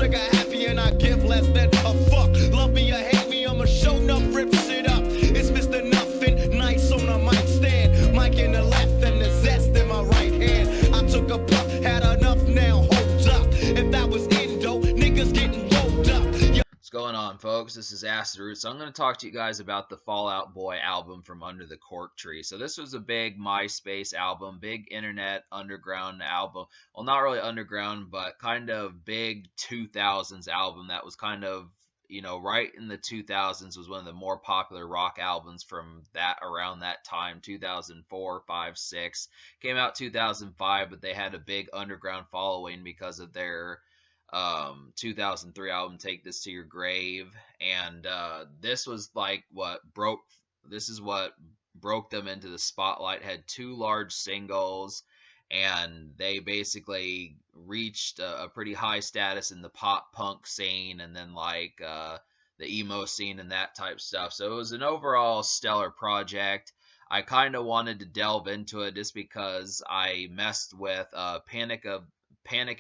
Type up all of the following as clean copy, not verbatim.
trigger happy and I give less than a fuck. Love me or hate me, I'ma show enough, rip shit up. It's Mr. Nothing, nice on a mic stand. Mic in the left and the zest in my right hand. I took a puff, had enough now, hold up. If that was Indo, niggas getting rolled up. What's going on, folks? This is Acid Roots. So I'm going to talk to you guys about the Fall Out Boy album from Under the Cork Tree. So this was a big MySpace album, big internet underground album. Well, not really underground, but kind of big 2000s album that was kind of, right in the 2000s, was one of the more popular rock albums from that around that time, 2004, 5, 6. Came out 2005, but they had a big underground following because of their 2003 album Take This to Your Grave, and this was like what broke them into the spotlight. Had two large singles, and they basically reached a pretty high status in the pop punk scene, and then like the emo scene and that type stuff. So it was an overall stellar project. I kind of wanted to delve into it just because I messed with Panic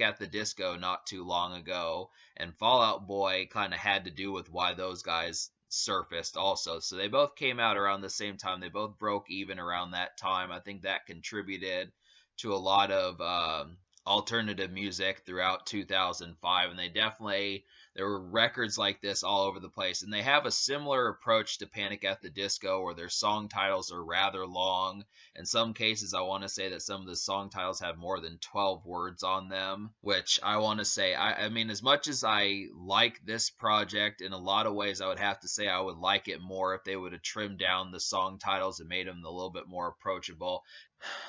at the Disco not too long ago, and Fall Out Boy kind of had to do with why those guys surfaced also. So they both came out around the same time. They both broke even around that time. I think that contributed to a lot of alternative music throughout 2005, and there were records like this all over the place, and they have a similar approach to Panic at the Disco, where their song titles are rather long. In some cases, I want to say that some of the song titles have more than 12 words on them, which I want to say, I mean, as much as I like this project, in a lot of ways, I would have to say I would like it more if they would have trimmed down the song titles and made them a little bit more approachable.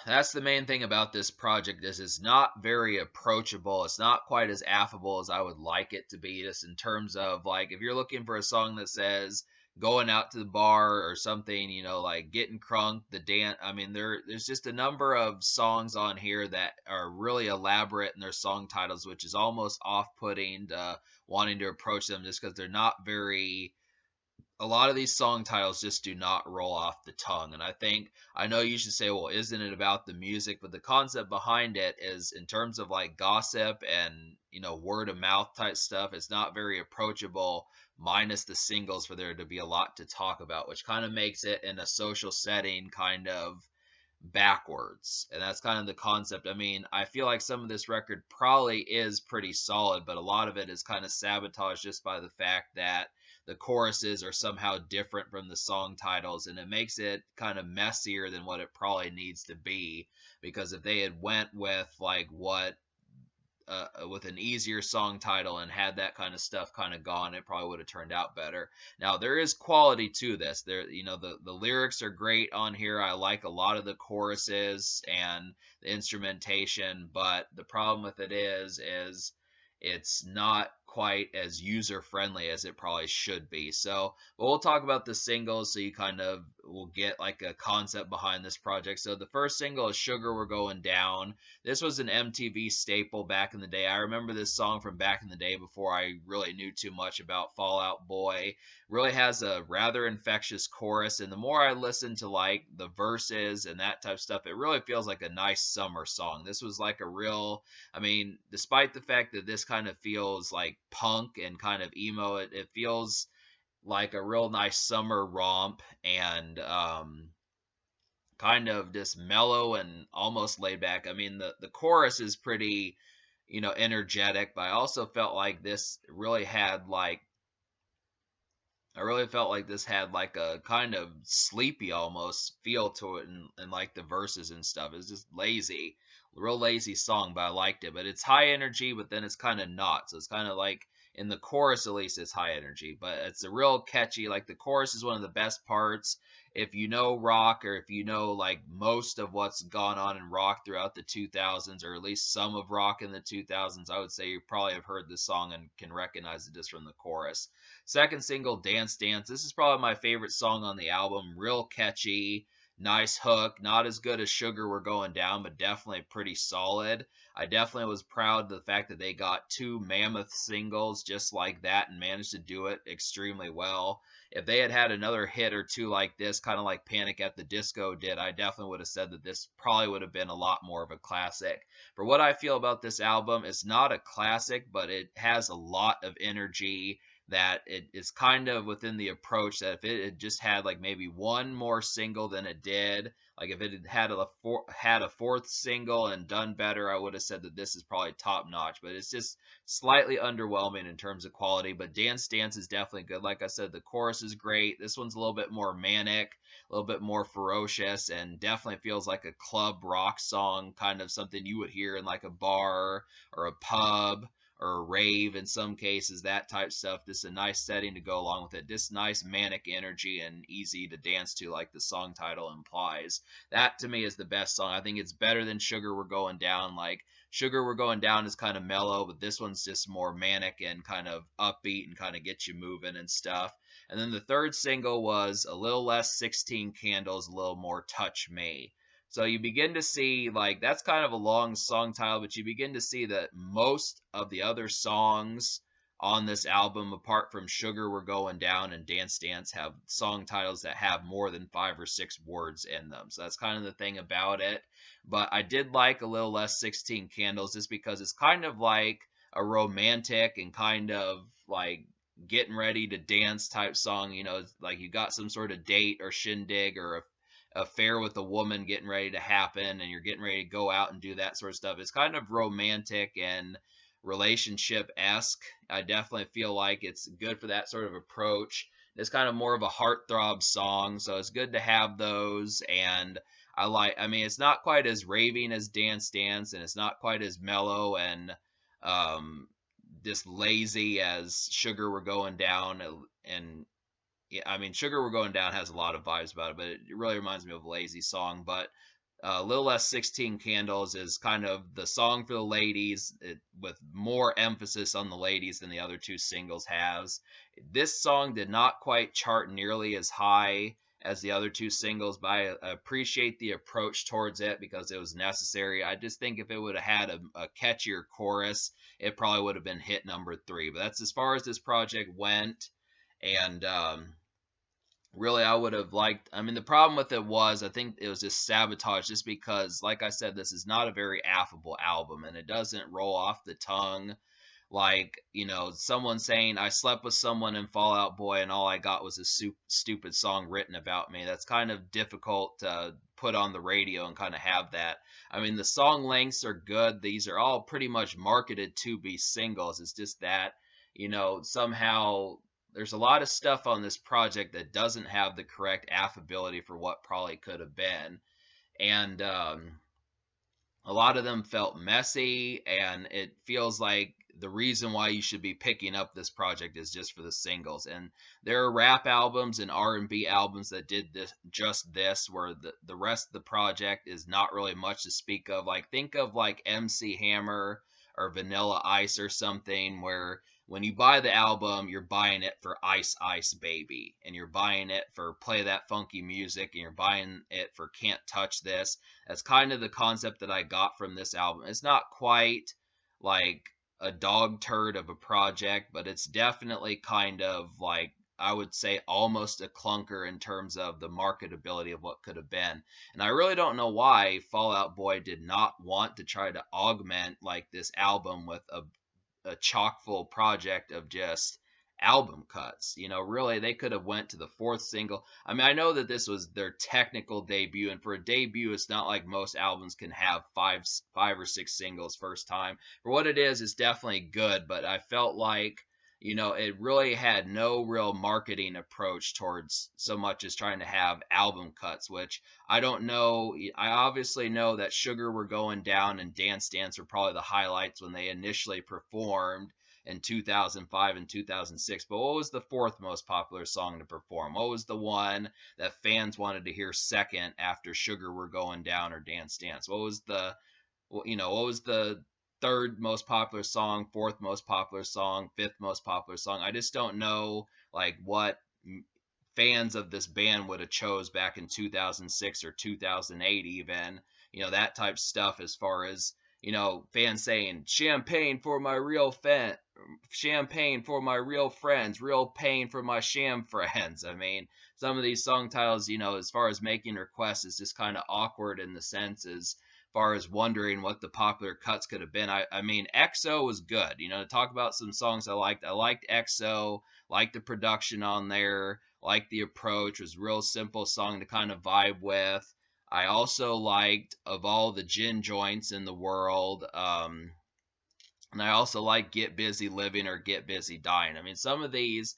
That's the main thing about this project, is it's not very approachable. It's not quite as affable as I would like it to be, just in terms of, like, if you're looking for a song that says going out to the bar or something, like getting crunk, the dance. I mean, there's just a number of songs on here that are really elaborate in their song titles, which is almost off-putting to wanting to approach them, just because they're not very. A lot of these song titles just do not roll off the tongue. And I know you should say, well, isn't it about the music? But the concept behind it is, in terms of like gossip and, word of mouth type stuff, it's not very approachable, minus the singles, for there to be a lot to talk about, which kind of makes it, in a social setting, kind of backwards. And that's kind of the concept. I mean, I feel like some of this record probably is pretty solid, but a lot of it is kind of sabotaged just by the fact that the choruses are somehow different from the song titles, and it makes it kind of messier than what it probably needs to be. Because if they had went with like with an easier song title and had that kind of stuff kind of gone, it probably would have turned out better. Now, there is quality to this. The lyrics are great on here. I like a lot of the choruses and the instrumentation, but the problem with it is it's not quite as user friendly as it probably should be. So, but we'll talk about the singles so you kind of will get like a concept behind this project. So the first single is Sugar We're Going Down. This was an MTV staple back in the day. I remember this song from back in the day before I really knew too much about Fall Out Boy. Really has a rather infectious chorus, and the more I listen to like the verses and that type of stuff, it really feels like a nice summer song. This was like I mean, despite the fact that this kind of feels like punk and kind of emo, it feels like a real nice summer romp, and kind of just mellow and almost laid back. I mean, the chorus is pretty, energetic, but I also felt like this really had like I really felt like this had like a kind of sleepy almost feel to it, and like the verses and stuff. It's just lazy, real lazy song, but I liked it. But it's high energy, but then it's kind of not. So it's kind of like, in the chorus at least, it's high energy, but it's a real catchy. Like, the chorus is one of the best parts. If you know rock, or if you know like most of what's gone on in rock throughout the 2000s, or at least some of rock in the 2000s, I would say you probably have heard this song and can recognize it just from the chorus. Second single, Dance Dance. This is probably my favorite song on the album. Real catchy, nice hook. Not as good as Sugar We're Going Down, but definitely pretty solid. I definitely was proud of the fact that they got two mammoth singles just like that and managed to do it extremely well. If they had had another hit or two like this, kind of like Panic at the Disco did, I definitely would have said that this probably would have been a lot more of a classic. For what I feel about this album, it's not a classic, but it has a lot of energy that it is kind of within the approach that if it had just had like maybe one more single than it did, like if it had a fourth single and done better, I would have said that this is probably top notch. But it's just slightly underwhelming in terms of quality. But Dance Dance is definitely good. Like I said, the chorus is great. This one's a little bit more manic, a little bit more ferocious, and definitely feels like a club rock song, kind of something you would hear in like a bar or a pub or a rave in some cases, that type stuff. Just a nice setting to go along with it. Just nice manic energy and easy to dance to, like the song title implies. That to me is the best song. I think it's better than Sugar We're Going Down. Like Sugar We're Going Down is kind of mellow, but this one's just more manic and kind of upbeat and kind of gets you moving and stuff. And then the third single was A Little Less 16 Candles, A Little More Touch Me. So you begin to see, like, that's kind of a long song title, but you begin to see that most of the other songs on this album, apart from Sugar We're Going Down and Dance Dance, have song titles that have more than 5 or 6 words in them. So that's kind of the thing about it. But I did like A Little Less 16 Candles just because it's kind of like a romantic and kind of like getting ready to dance type song. Like you got some sort of date or shindig or a affair with a woman getting ready to happen and you're getting ready to go out and do that sort of stuff. It's kind of romantic and relationship esque. I definitely feel like it's good for that sort of approach. It's kind of more of a heartthrob song, so it's good to have those. And I mean, it's not quite as raving as Dance Dance, and it's not quite as mellow and um, just lazy as Sugar We're Going Down. And yeah, I mean, Sugar We're Going Down has a lot of vibes about it, but it really reminds me of a lazy song. But Little Less 16 Candles is kind of the song for the ladies, with more emphasis on the ladies than the other two singles has. This song did not quite chart nearly as high as the other two singles, but I appreciate the approach towards it because it was necessary. I just think if it would have had a catchier chorus, it probably would have been hit number 3. But that's as far as this project went. And really, I would have liked. I mean, the problem with it was I think it was just sabotage, just because, like I said, this is not a very affable album, and it doesn't roll off the tongue like someone saying I slept with someone in Fall Out Boy and all I got was a stupid song written about me. That's kind of difficult to put on the radio and kind of have that. I mean, the song lengths are good. These are all pretty much marketed to be singles. It's just that somehow there's a lot of stuff on this project that doesn't have the correct affability for what probably could have been. And a lot of them felt messy, and it feels like the reason why you should be picking up this project is just for the singles. And there are rap albums and R&B albums that did this, where the rest of the project is not really much to speak of. Like think of like MC Hammer or Vanilla Ice or something, where when you buy the album, you're buying it for Ice Ice Baby, and you're buying it for Play That Funky Music, and you're buying it for Can't Touch This. That's kind of the concept that I got from this album. It's not quite like a dog turd of a project, but it's definitely kind of like, I would say, almost a clunker in terms of the marketability of what could have been. And I really don't know why Fall Out Boy did not want to try to augment like this album with a chock full project of just album cuts. Really they could have went to the fourth single. I mean, I know that this was their technical debut, and for a debut, it's not like most albums can have five or six singles first time. For what it is, it's definitely good, but I felt like it really had no real marketing approach towards so much as trying to have album cuts, which I don't know. I obviously know that Sugar We're Going Down and Dance Dance were probably the highlights when they initially performed in 2005 and 2006. But what was the fourth most popular song to perform? What was the one that fans wanted to hear second after Sugar We're Going Down or Dance Dance? What was the third most popular song, fourth most popular song, fifth most popular song? I just don't know like what fans of this band would have chose back in 2006 or 2008 even, that type stuff, as far as, fans saying champagne for my real champagne for my real friends, real pain for my sham friends. I mean, some of these song titles, as far as making requests, is just kind of awkward in the sense as far as wondering what the popular cuts could have been. I mean, EXO was good. To talk about some songs I liked EXO, liked the production on there, liked the approach, was a real simple song to kind of vibe with. I also liked Of All the Gin Joints in the World. And I also like Get Busy Living or Get Busy Dying. I mean, some of these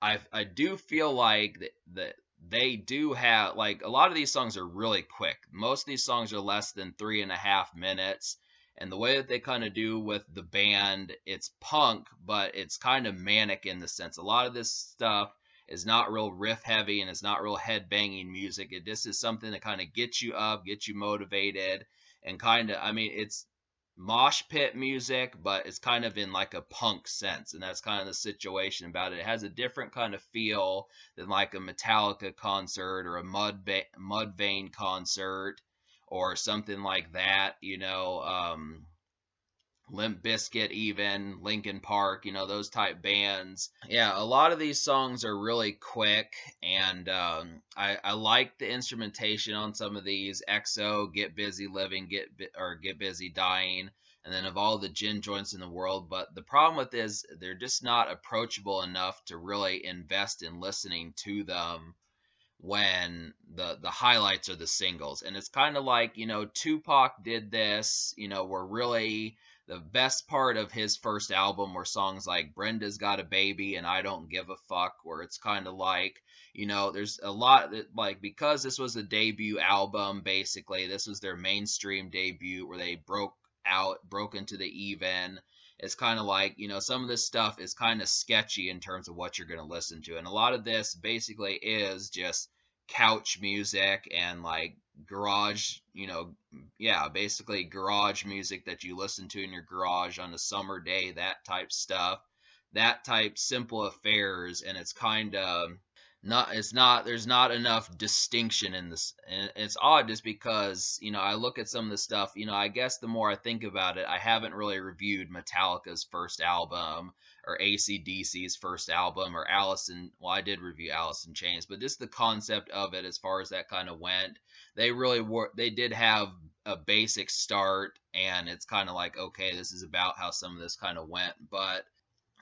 I do feel like that they do have, like, a lot of these songs are really quick. Most of these songs are less than 3.5 minutes. And the way that they kind of do with the band, it's punk, but it's kind of manic in the sense. A lot of this stuff is not real riff heavy and it's not real head banging music. It just is something that kind of gets you up, gets you motivated, and kind of, I mean, it's mosh pit music, but it's kind of in like a punk sense, and that's kind of the situation about it. It has a different kind of feel than like a Metallica concert or a Mudvayne concert or something like that. Limp Bizkit, even Linkin Park, those type bands. Yeah, a lot of these songs are really quick, and I like the instrumentation on some of these. EXO, Get Busy Living, Get Busy Dying, and then Of All the Gin Joints in the World. But the problem with is they're just not approachable enough to really invest in listening to them when the highlights are the singles. And it's kind of like, Tupac did this, where really the best part of his first album were songs like Brenda's Got a Baby and I Don't Give a Fuck, where it's kind of like, there's a lot that, like, because this was a debut album, basically this was their mainstream debut where they broke into the even. It's kind of like, some of this stuff is kind of sketchy in terms of what you're going to listen to. And a lot of this basically is just couch music and like garage, yeah, basically garage music that you listen to in your garage on a summer day, that type stuff, that type simple affairs. And it's kind of there's not enough distinction in this, and it's odd just because I look at some of the stuff. I guess the more I think about it, I haven't really reviewed Metallica's first album or AC/DC's first album or well, I did review Alice in Chains, but just the concept of it, as far as that kind of went, they did have a basic start, and it's kind of like, okay, this is about how some of this kind of went, but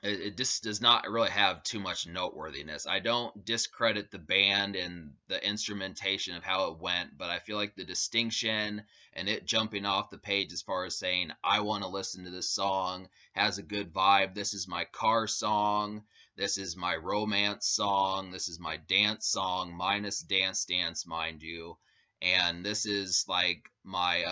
it just does not really have too much noteworthiness. I don't discredit the band and the instrumentation of how it went, but I feel like the distinction and it jumping off the page as far as saying, I want to listen to this song, has a good vibe. This is my car song. This is my romance song. This is my dance song, minus Dance Dance, mind you. And this is like my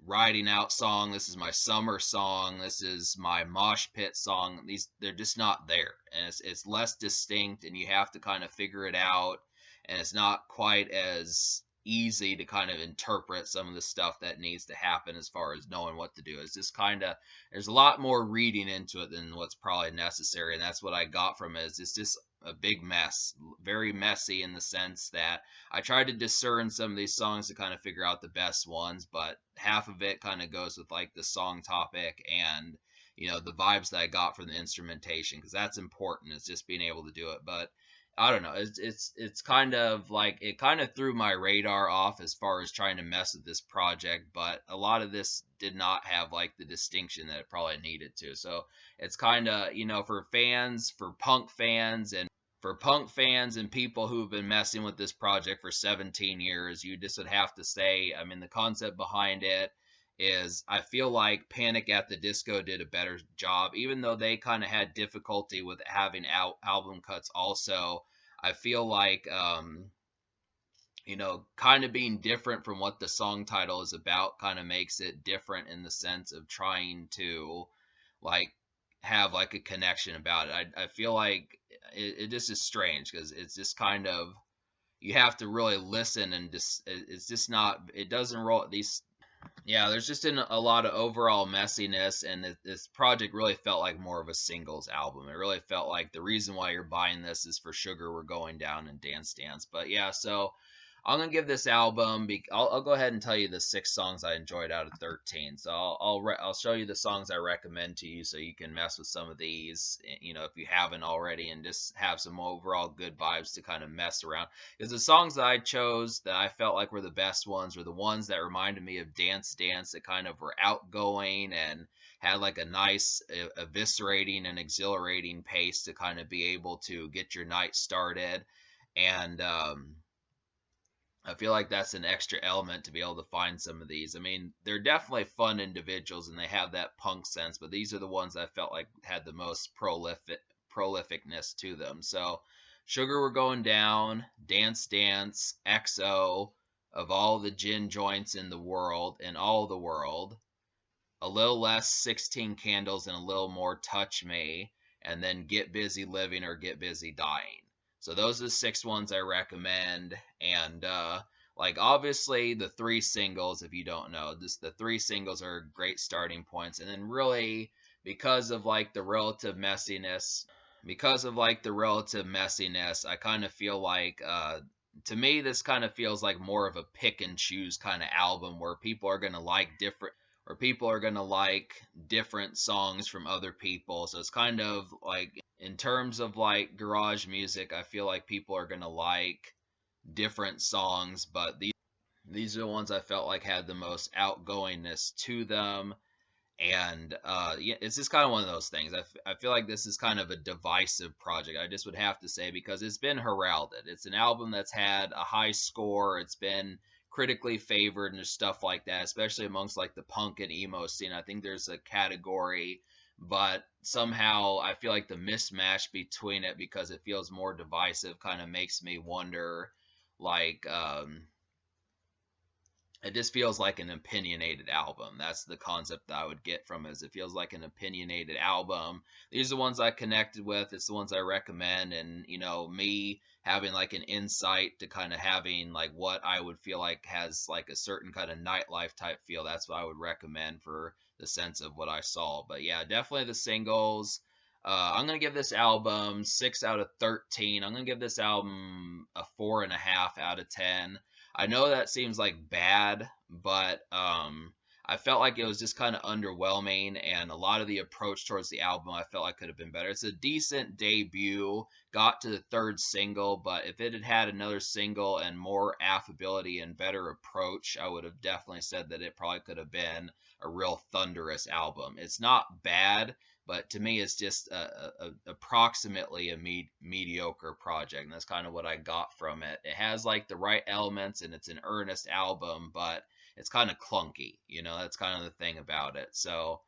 riding out song. This is my summer song. This is my mosh pit song. They're just not there, and it's less distinct, and you have to kind of figure it out, and it's not quite as easy to kind of interpret some of the stuff that needs to happen as far as knowing what to do. It's just kind of, there's a lot more reading into it than what's probably necessary, and that's what I got from it. Is it's just a big mess, very messy, in the sense that I tried to discern some of these songs to kind of figure out the best ones, but half of it kind of goes with like the song topic and the vibes that I got from the instrumentation, because that's important. It's just being able to do it. But I don't know. It's kind of like, it kind of threw my radar off as far as trying to mess with this project, but a lot of this did not have like the distinction that it probably needed to. So it's kind of, for punk fans and people who've been messing with this project for 17 years, you just would have to say, I mean, the concept behind it is, I feel like Panic at the Disco did a better job, even though they kind of had difficulty with having album cuts also. I feel like, kind of being different from what the song title is about kind of makes it different in the sense of trying to like have like a connection about it. I feel like it just is strange because it's just kind of, you have to really listen, and just it's just not, it doesn't roll these Yeah, there's just a lot of overall messiness, and this project really felt like more of a singles album. It really felt like the reason why you're buying this is for Sugar We're Going Down and Dance Dance. But yeah, so I'm gonna give this album. I'll go ahead and tell you the 6 songs I enjoyed out of 13. So I'll show you the songs I recommend to you, so you can mess with some of these, if you haven't already, and just have some overall good vibes to kind of mess around. Because the songs that I chose that I felt like were the best ones were the ones that reminded me of Dance Dance, that kind of were outgoing and had like a nice, eviscerating and exhilarating pace to kind of be able to get your night started. And I feel like that's an extra element to be able to find some of these. I mean, they're definitely fun individuals and they have that punk sense, but these are the ones I felt like had the most prolificness to them. So, Sugar We're Going Down, Dance Dance, XO, of all the gin joints in the world, in all the world, a little less 16 Candles and a little more Touch Me, and then Get Busy Living or Get Busy Dying. So those are the 6 ones I recommend. And like obviously the 3 singles, if you don't know, just the 3 singles are great starting points. And then really because of like the relative messiness, I kind of feel like to me this kind of feels like more of a pick and choose kind of album where people are going to like different songs from other people. So it's kind of like in terms of like garage music, I feel like people are going to like different songs, but these are the ones I felt like had the most outgoingness to them. And yeah, it's just kind of one of those things. I feel like this is kind of a divisive project. I just would have to say because it's been heralded. It's an album that's had a high score. It's been critically favored and stuff like that, especially amongst like the punk and emo scene. I think there's a category, but somehow I feel like the mismatch between it because it feels more divisive kind of makes me wonder, like it just feels like an opinionated album. That's the concept that I would get from it. Is it feels like an opinionated album. These are the ones I connected with. It's the ones I recommend, and me having like an insight to kind of having like what I would feel like has like a certain kind of nightlife type feel. That's what I would recommend for the sense of what I saw. But yeah, definitely the singles. I'm gonna give this album 6 out of 13. I'm gonna give this album a 4.5 out of 10. I know that seems like bad, but I felt like it was just kind of underwhelming, and a lot of the approach towards the album I felt like could have been better. It's a decent debut, got to the 3rd single, but if it had had another single and more affability and better approach, I would have definitely said that it probably could have been a real thunderous album. It's not bad, but to me, it's just approximately a mediocre project. And that's kind of what I got from it. It has like the right elements and it's an earnest album, but it's kind of clunky. That's kind of the thing about it. So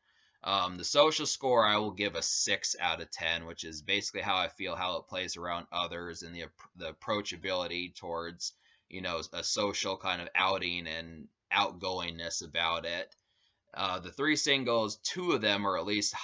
the social score, I will give a 6 out of 10, which is basically how I feel how it plays around others and the approachability towards, a social kind of outing and outgoingness about it. The 3 singles, 2 of them are at least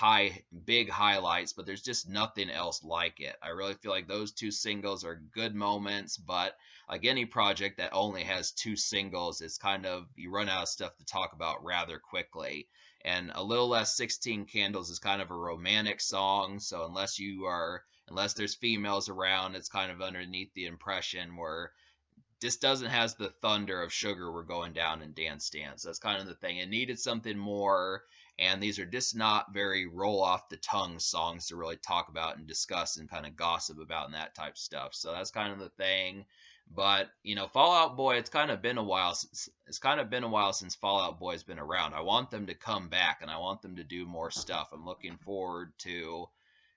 big highlights, but there's just nothing else like it. I really feel like those 2 singles are good moments, but like any project that only has 2 singles, it's kind of, you run out of stuff to talk about rather quickly. And A Little Less 16 Candles is kind of a romantic song, so unless there's females around, it's kind of underneath the impression where just doesn't has the thunder of Sugar We're Going Down and Dance Dance. That's kind of the thing. It needed something more, and these are just not very roll off the tongue songs to really talk about and discuss and kind of gossip about and that type stuff. So that's kind of the thing. But Fall Out Boy, it's kind of been a while since Fall Out Boy's been around. I want them to come back and I want them to do more stuff. I'm looking forward to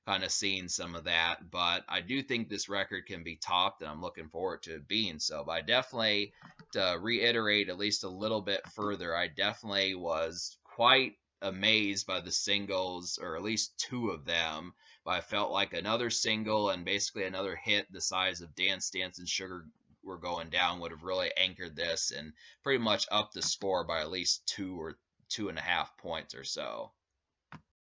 kind of seeing some of that. But I do think this record can be topped, and I'm looking forward to it being so. But I definitely, to reiterate at least a little bit further, I definitely was quite amazed by the singles, or at least 2 of them. But I felt like another single and basically another hit the size of Dance Dance and Sugar We're Going Down would have really anchored this and pretty much upped the score by at least 2 or 2.5 points or so.